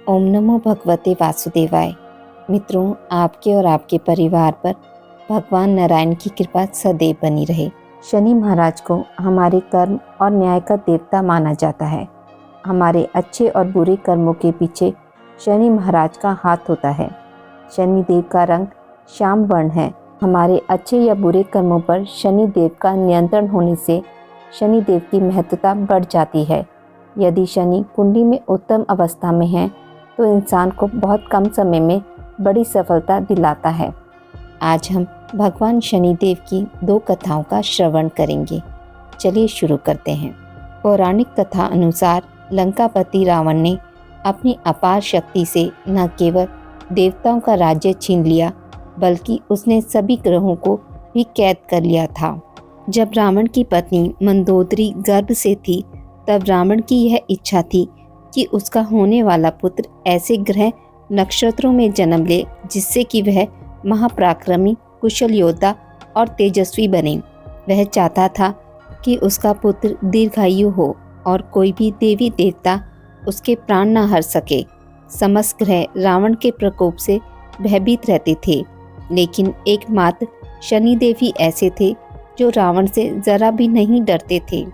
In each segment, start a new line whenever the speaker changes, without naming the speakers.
ओम नमो भगवते वासुदेवाय। मित्रों, आपके और आपके परिवार पर भगवान नारायण की कृपा सदैव बनी रहे। शनि महाराज को हमारे कर्म और न्याय का देवता माना जाता है। हमारे अच्छे और बुरे कर्मों के पीछे शनि महाराज का हाथ होता है। शनि देव का रंग श्याम वर्ण है। हमारे अच्छे या बुरे कर्मों पर शनि देव का नियंत्रण होने से शनि देव की महत्ता बढ़ जाती है। यदि शनि कुंडली में उत्तम अवस्था में है तो इंसान को बहुत कम समय में बड़ी सफलता दिलाता है। आज हम भगवान शनिदेव की 2 कथाओं का श्रवण करेंगे। चलिए शुरू करते हैं। पौराणिक कथा अनुसार लंकापति रावण ने अपनी अपार शक्ति से न केवल देवताओं का राज्य छीन लिया बल्कि उसने सभी ग्रहों को भी कैद कर लिया था। जब रावण की पत्नी मंदोदरी गर्भ से थी तब रावण की यह इच्छा थी कि उसका होने वाला पुत्र ऐसे ग्रह नक्षत्रों में जन्म ले जिससे कि वह महापराक्रमी, कुशल योद्धा और तेजस्वी बने। वह चाहता था कि उसका पुत्र दीर्घायु हो और कोई भी देवी देवता उसके प्राण न हर सके। समस्त ग्रह रावण के प्रकोप से भयभीत रहते थे, लेकिन एकमात्र शनिदेव ही ऐसे थे जो रावण से जरा भी नहीं डरते थे।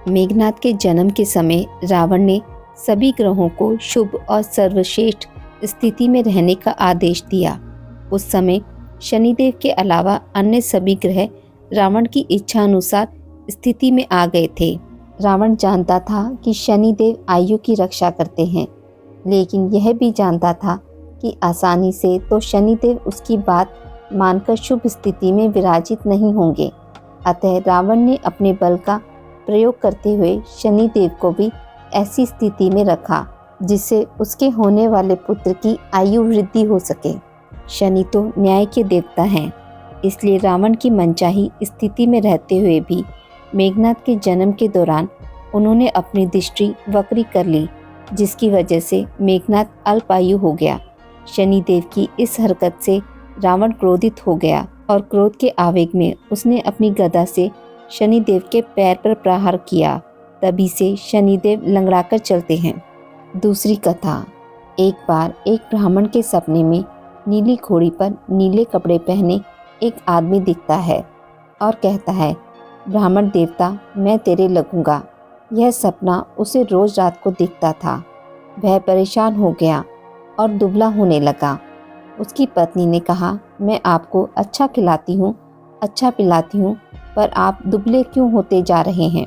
मेघनाद के जन्म के समय रावण ने सभी ग्रहों को शुभ और सर्वश्रेष्ठ स्थिति में रहने का आदेश दिया। उस समय शनिदेव के अलावा अन्य सभी ग्रह रावण की इच्छा अनुसार स्थिति में आ गए थे। रावण जानता था कि शनिदेव आयु की रक्षा करते हैं, लेकिन यह भी जानता था कि आसानी से तो शनिदेव उसकी बात मानकर शुभ स्थिति में विराजित नहीं होंगे। अतः रावण ने अपने बल का प्रयोग करते हुए शनिदेव को भी ऐसी स्थिति में रखा जिससे उसके होने वाले पुत्र की आयु वृद्धि हो सके। शनि तो न्याय के देवता हैं, इसलिए रावण की मनचाही स्थिति में रहते हुए भी मेघनाद के जन्म के दौरान उन्होंने अपनी दृष्टि वक्री कर ली, जिसकी वजह से मेघनाद अल्पायु हो गया। शनिदेव की इस हरकत से रावण क्रोधित हो गया और क्रोध के आवेग में उसने अपनी गदा से शनिदेव के पैर पर प्रहार किया। तभी से शनिदेव लंगड़ाकर चलते हैं। दूसरी कथा। एक बार एक ब्राह्मण के सपने में नीली घोड़ी पर नीले कपड़े पहने एक आदमी दिखता है और कहता है, ब्राह्मण देवता, मैं तेरे लगूंगा। यह सपना उसे रोज रात को दिखता था। वह परेशान हो गया और दुबला होने लगा। उसकी पत्नी ने कहा, मैं आपको अच्छा खिलाती हूँ, अच्छा पिलाती हूँ, पर आप दुबले क्यों होते जा रहे हैं।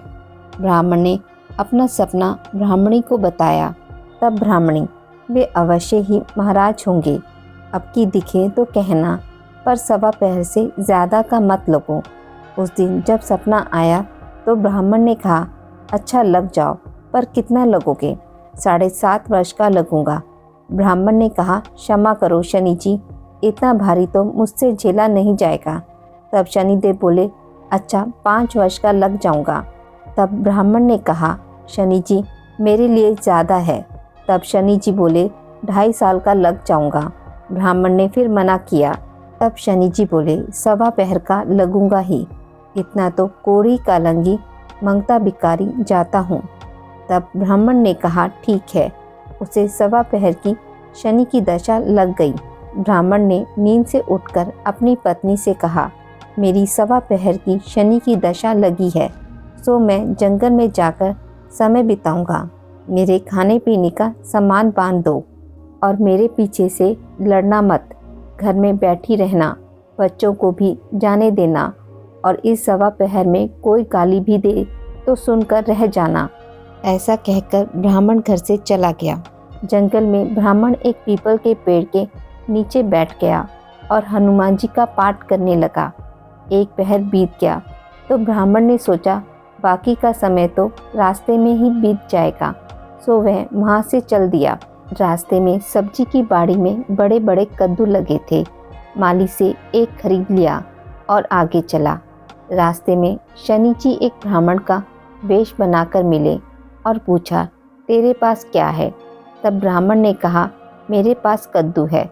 ब्राह्मण ने अपना सपना ब्राह्मणी को बताया। तब ब्राह्मणी, वे अवश्य ही महाराज होंगे, अब की दिखे तो कहना, पर 1.25 पहर से ज़्यादा का मत लगो। उस दिन जब सपना आया तो ब्राह्मण ने कहा, अच्छा लग जाओ, पर कितना लगोगे। 7.5 वर्ष का लगूंगा। ब्राह्मण ने कहा, क्षमा करो शनि जी, इतना भारी तो मुझसे झेला नहीं जाएगा। तब शनिदेव बोले, अच्छा 5 वर्ष का लग जाऊंगा। तब ब्राह्मण ने कहा, शनि जी मेरे लिए ज़्यादा है। तब शनि जी बोले, 2.5 साल का लग जाऊंगा। ब्राह्मण ने फिर मना किया। तब शनि जी बोले, 1.25 पहर का लगूंगा ही, इतना तो कोड़ी कालंगी मंगता भिकारी जाता हूँ। तब ब्राह्मण ने कहा, ठीक है। उसे 1.25 पहर की शनि की दशा लग गई। ब्राह्मण ने नींद से उठकर अपनी पत्नी से कहा, मेरी 1.25 पहर की शनि की दशा लगी है, सो मैं जंगल में जाकर समय बिताऊंगा। मेरे खाने पीने का सामान बांध दो और मेरे पीछे से लड़ना मत। घर में बैठी रहना, बच्चों को भी जाने देना, और इस 1.25 पहर में कोई गाली भी दे तो सुनकर रह जाना। ऐसा कहकर ब्राह्मण घर से चला गया। जंगल में ब्राह्मण एक पीपल के पेड़ के नीचे बैठ गया और हनुमान जी का पाठ करने लगा। 1 पहर बीत गया तो ब्राह्मण ने सोचा, बाकी का समय तो रास्ते में ही बीत जाएगा, सो वह वहाँ से चल दिया। रास्ते में सब्जी की बाड़ी में बड़े बड़े कद्दू लगे थे। माली से एक खरीद लिया और आगे चला। रास्ते में शनि जी एक ब्राह्मण का वेश बनाकर मिले और पूछा, तेरे पास क्या है। तब ब्राह्मण ने कहा, मेरे पास कद्दू है।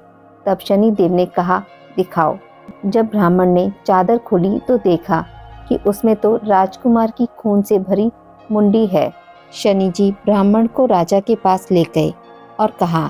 तब शनि देव ने कहा, दिखाओ। जब ब्राह्मण ने चादर खोली तो देखा कि उसमें तो राजकुमार की खून से भरी मुंडी है। शनि जी ब्राह्मण को राजा के पास ले गए और कहा,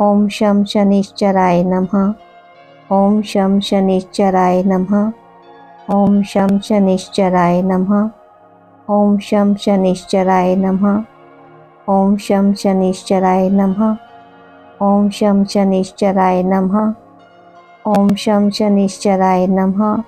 ओम शम शनिश्चराय नमः। ओम शम शनिश्चराय नमः। ओम शम शनिश्चराय नमः। ओम शम शनिश्चराय नमः। ओम शम शनिश्चराय नमः। ओम शम शनिश्चराय नमः। ओम शम शनिश्चराय नमः।